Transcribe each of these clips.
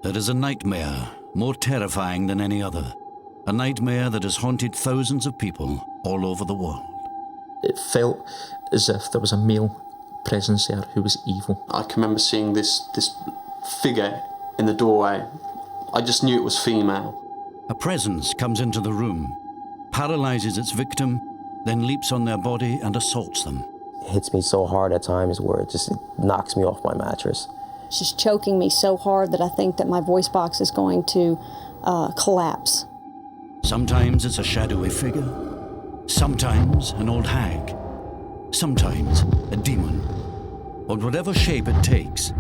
There is a nightmare more terrifying than any other. A nightmare that has haunted thousands of people all over the world. It felt as if there was a male presence there who was evil. I can remember seeing this figure in the doorway. I just knew it was female. A presence comes into the room, paralyzes its victim, then leaps on their body and assaults them. It hits me so hard at times where it just knocks me off my mattress. She's choking me so hard that I think that my voice box is going to collapse. Sometimes it's a shadowy figure, sometimes an old hag, sometimes a demon. But whatever shape it takes,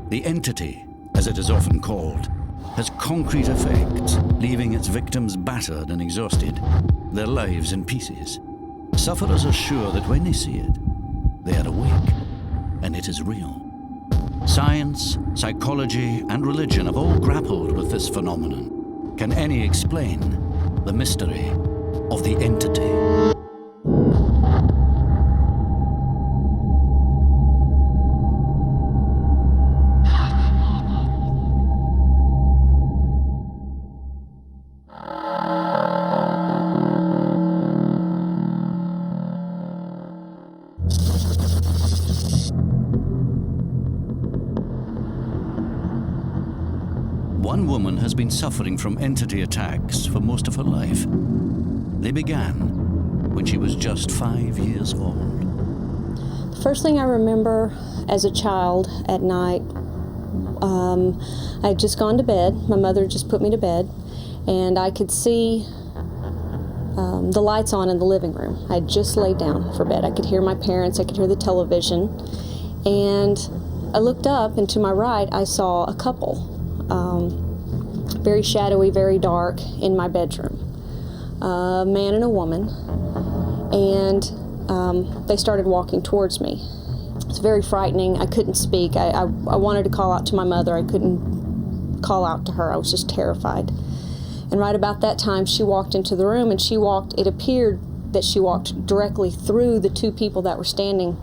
the entity, as it is often called, has concrete effects, leaving its victims battered and exhausted, their lives in pieces. Sufferers are sure that when they see it, they are awake, and it is real. Science, psychology, and religion have all grappled with this phenomenon. Can any explain the mystery of the entity? One woman has been suffering from entity attacks for most of her life. They began when she was just 5 years old. The first thing I remember as a child at night, I had just gone to bed. My mother just put me to bed, and I could see the lights on in the living room. I had just laid down for bed. I could hear my parents, I could hear the television, and I looked up, and to my right I saw a couple. Very shadowy, very dark, in my bedroom. A man and a woman, and they started walking towards me. It was very frightening. I couldn't speak. I wanted to call out to my mother. I couldn't call out to her. I was just terrified. And right about that time, she walked into the room, and it appeared that she walked directly through the two people that were standing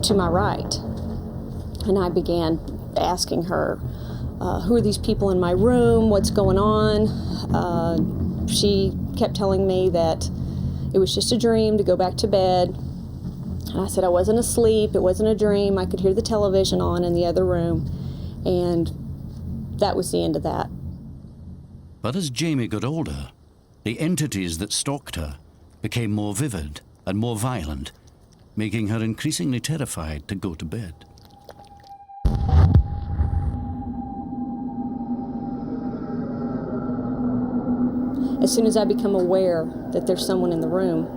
to my right. And I began asking her, who are these people in my room? What's going on? She kept telling me that it was just a dream to go back to bed. And I said I wasn't asleep, it wasn't a dream. I could hear the television on in the other room. And that was the end of that. But as Jamie got older, the entities that stalked her became more vivid and more violent, making her increasingly terrified to go to bed. As soon as I become aware that there's someone in the room,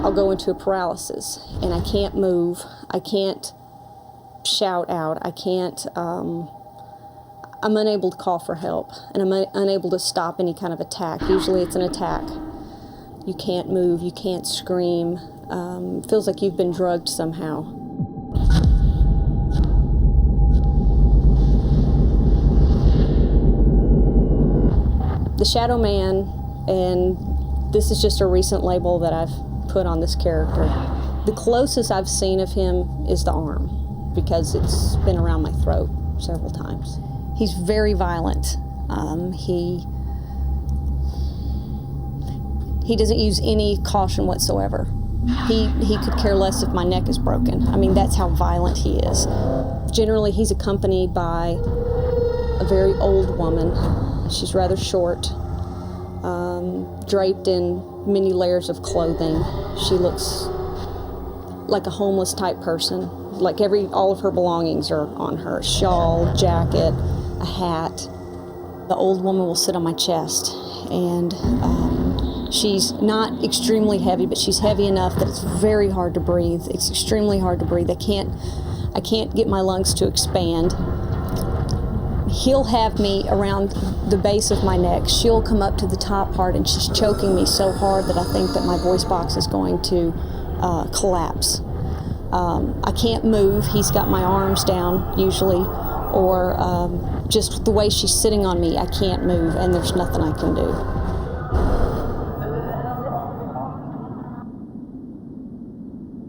I'll go into a paralysis, and I can't move, I can't shout out, I'm unable to call for help, and I'm unable to stop any kind of attack. Usually it's an attack. You can't move, you can't scream. It feels like you've been drugged somehow. The Shadow Man, and this is just a recent label that I've put on this character. The closest I've seen of him is the arm, because it's been around my throat several times. He's very violent. He doesn't use any caution whatsoever. He could care less if my neck is broken. I mean, that's how violent he is. Generally, he's accompanied by a very old woman. She's rather short, draped in many layers of clothing. She looks like a homeless type person. Like all of her belongings are on her. A shawl, jacket, a hat. The old woman will sit on my chest, and she's not extremely heavy, but she's heavy enough that it's very hard to breathe. It's extremely hard to breathe. I can't get my lungs to expand. He'll have me around the base of my neck. She'll come up to the top part, and she's choking me so hard that I think that my voice box is going to collapse. I can't move. He's got my arms down usually, or just the way she's sitting on me, I can't move, and there's nothing I can do.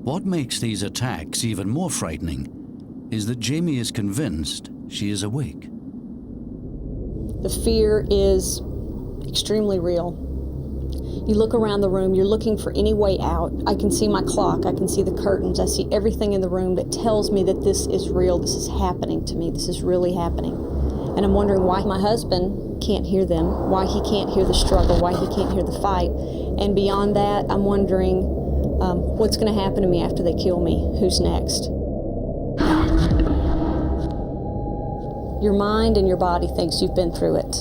What makes these attacks even more frightening is that Jamie is convinced she is awake. The fear is extremely real. You look around the room, you're looking for any way out. I can see my clock, I can see the curtains, I see everything in the room that tells me that this is real, this is happening to me, this is really happening. And I'm wondering why my husband can't hear them, why he can't hear the struggle, why he can't hear the fight. And beyond that, I'm wondering what's going to happen to me after they kill me, who's next? Your mind and your body thinks you've been through it.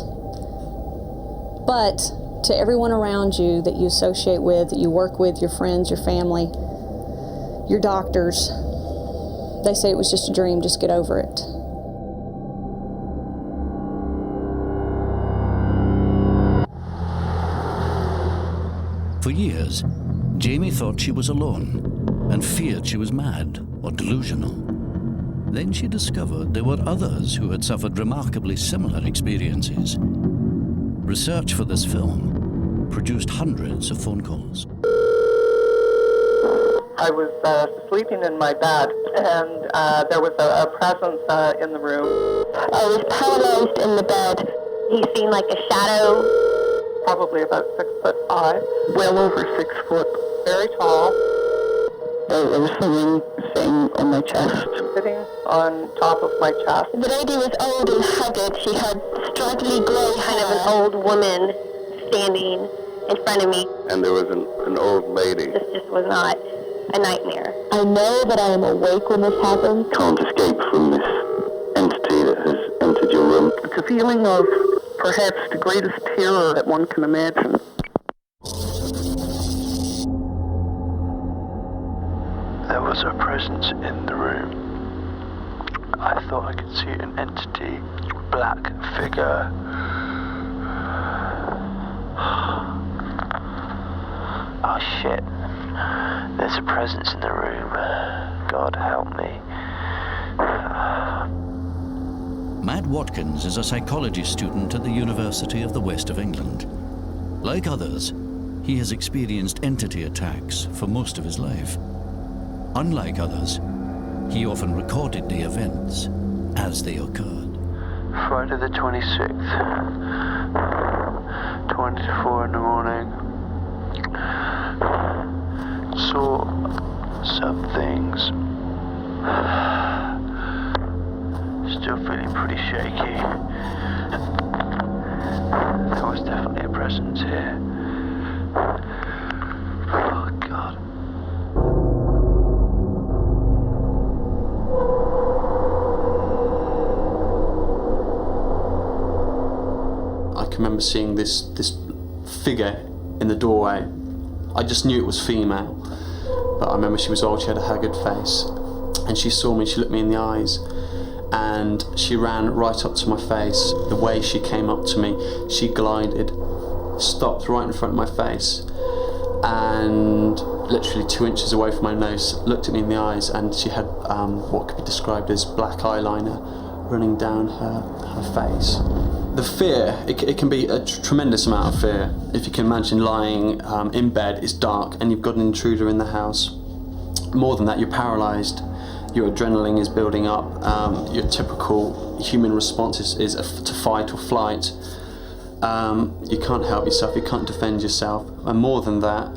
But to everyone around you that you associate with, that you work with, your friends, your family, your doctors, they say it was just a dream, just get over it. For years, Jamie thought she was alone and feared she was mad or delusional. Then she discovered there were others who had suffered remarkably similar experiences. Research for this film produced hundreds of phone calls. I was sleeping in my bed, and there was a presence in the room. I was paralyzed in the bed. He seemed like a shadow. Probably about 6'5", well over 6 foot, very tall. There was something sitting on my chest. Sitting on top of my chest. The lady was old and haggard. She had straggly grey hair. Kind of an old woman standing in front of me. And there was an old lady. This just was not a nightmare. I know that I am awake when this happens. Can't escape from this entity that has entered your room. It's a feeling of perhaps the greatest terror that one can imagine. There was a presence in the room. I thought I could see an entity, black figure. Oh shit. There's a presence in the room. God help me. Matt Watkins is a psychology student at the University of the West of England. Like others, he has experienced entity attacks for most of his life. Unlike others, he often recorded the events as they occurred. Friday the 26th, 20 to 4 in the morning. Saw some things. Still feeling pretty shaky. There was definitely a presence here. Oh God. I can remember seeing this figure in the doorway. I just knew it was female, but I remember she was old, she had a haggard face, and she saw me, she looked me in the eyes, and she ran right up to my face. The way she came up to me, she glided, stopped right in front of my face, and literally 2 inches away from my nose, looked at me in the eyes, and she had what could be described as black eyeliner running down her face. The fear, it can be a tremendous amount of fear. If you can imagine lying in bed, it's dark, and you've got an intruder in the house. More than that, you're paralysed. Your adrenaline is building up. Your typical human response is to fight or flight. You can't help yourself, you can't defend yourself. And more than that,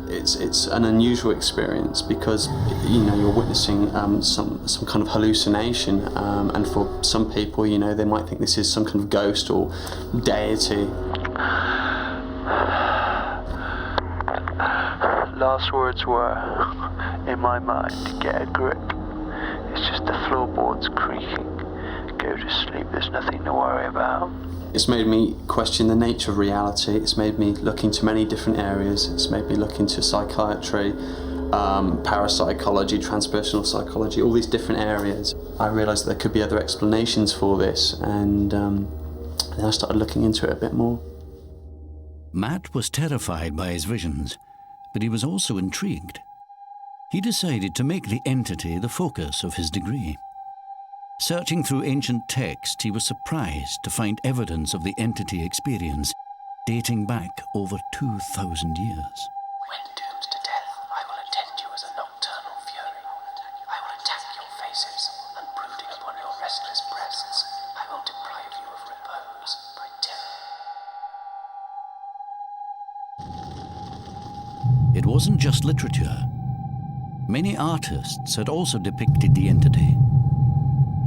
it's an unusual experience because you're witnessing some kind of hallucination, and for some people, they might think this is some kind of ghost or deity. Last words were, in my mind, get a grip. It's just the floorboards creaking. Go to sleep, there's nothing to worry about. It's made me question the nature of reality. It's made me look into many different areas. It's made me look into psychiatry, parapsychology, transpersonal psychology, all these different areas. I realised that there could be other explanations for this, and then I started looking into it a bit more. Matt was terrified by his visions, but he was also intrigued. He decided to make the entity the focus of his degree. Searching through ancient texts, he was surprised to find evidence of the entity experience dating back over 2,000 years. When doomed to death, I will attend you as a nocturnal fury. I will attack your faces, and brooding upon your restless breasts, I will deprive you of repose by wasn't just literature. Many artists had also depicted the entity.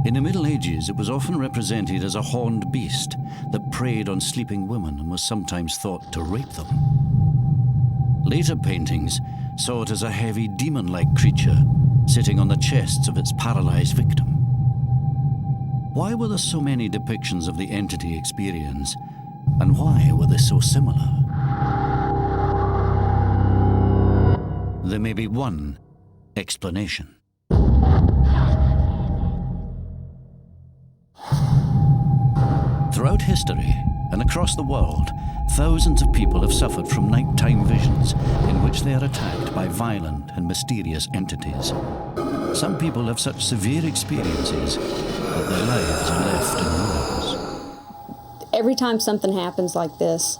In the Middle Ages, it was often represented as a horned beast that preyed on sleeping women and was sometimes thought to rape them. Later paintings saw it as a heavy demon-like creature sitting on the chests of its paralyzed victim. Why were there so many depictions of the entity experience, and why were they so similar? There may be one explanation. Throughout history and across the world, thousands of people have suffered from nighttime visions in which they are attacked by violent and mysterious entities. Some people have such severe experiences that their lives are left in ruins. Every time something happens like this,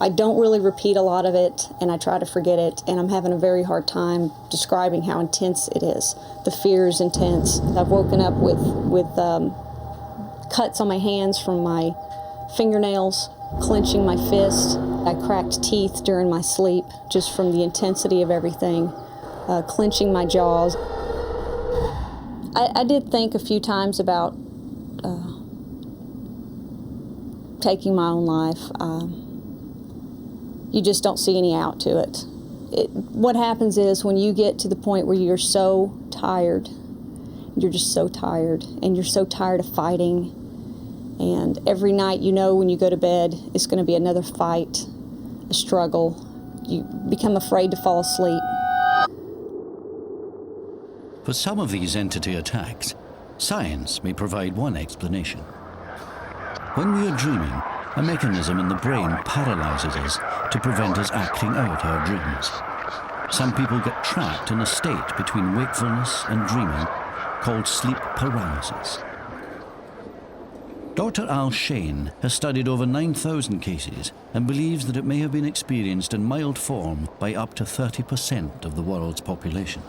I don't really repeat a lot of it, and I try to forget it, and I'm having a very hard time describing how intense it is. The fear is intense. I've woken up with cuts on my hands from my fingernails, clenching my fist. I cracked teeth during my sleep just from the intensity of everything, clenching my jaws. I did think a few times about taking my own life. You just don't see any out to it. What happens is when you get to the point where you're so tired, you're just so tired, and you're so tired of fighting, and every night you know when you go to bed it's going to be another fight, a struggle. You become afraid to fall asleep. For some of these entity attacks, science may provide one explanation. When we are dreaming, a mechanism in the brain paralyzes us to prevent us acting out our dreams. Some people get trapped in a state between wakefulness and dreaming called sleep paralysis. Dr. Al Shane has studied over 9,000 cases and believes that it may have been experienced in mild form by up to 30% of the world's population.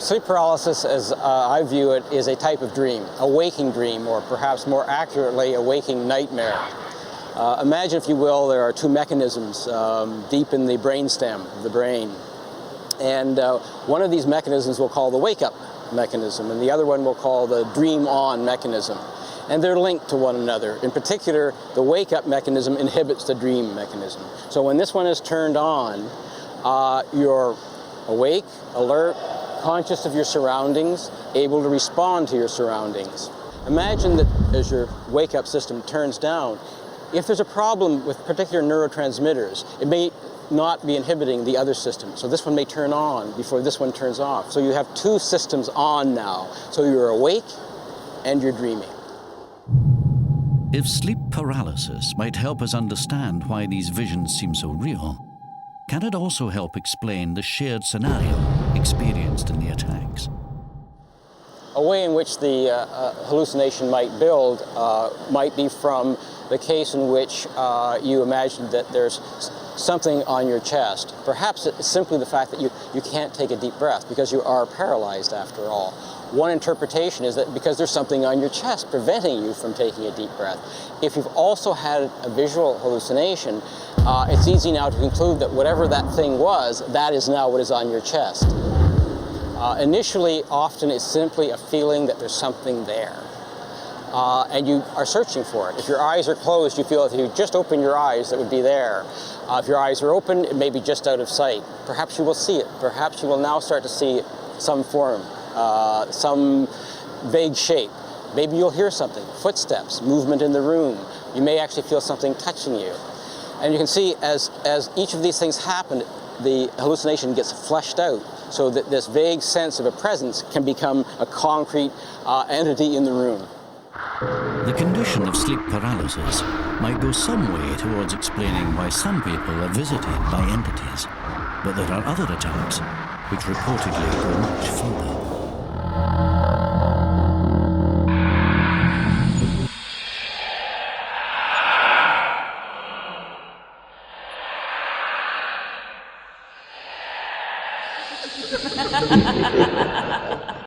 Sleep paralysis, as I view it, is a type of dream, a waking dream, or perhaps more accurately, a waking nightmare. Imagine, if you will, there are two mechanisms deep in the brainstem of the brain. And one of these mechanisms we'll call the wake-up mechanism, and the other one we'll call the dream-on mechanism. And they're linked to one another. In particular, the wake-up mechanism inhibits the dream mechanism. So when this one is turned on, you're awake, alert, conscious of your surroundings, able to respond to your surroundings. Imagine that as your wake-up system turns down, if there's a problem with particular neurotransmitters, it may not be inhibiting the other system. So this one may turn on before this one turns off. So you have two systems on now. So you're awake and you're dreaming. If sleep paralysis might help us understand why these visions seem so real, can it also help explain the shared scenario experienced in the attacks? A way in which the hallucination might build might be from the case in which you imagine that there's something on your chest. Perhaps it's simply the fact that you can't take a deep breath because you are paralyzed after all. One interpretation is that because there's something on your chest preventing you from taking a deep breath. If you've also had a visual hallucination, it's easy now to conclude that whatever that thing was, that is now what is on your chest. Initially, often it's simply a feeling that there's something there. And you are searching for it. If your eyes are closed, you feel that if you just open your eyes, it would be there. If your eyes are open, it may be just out of sight. Perhaps you will see it. Perhaps you will now start to see some form, some vague shape. Maybe you'll hear something, footsteps, movement in the room. You may actually feel something touching you. And you can see as each of these things happen, the hallucination gets fleshed out so that this vague sense of a presence can become a concrete entity in the room. The condition of sleep paralysis might go some way towards explaining why some people are visited by entities, but there are other attacks which reportedly go much further.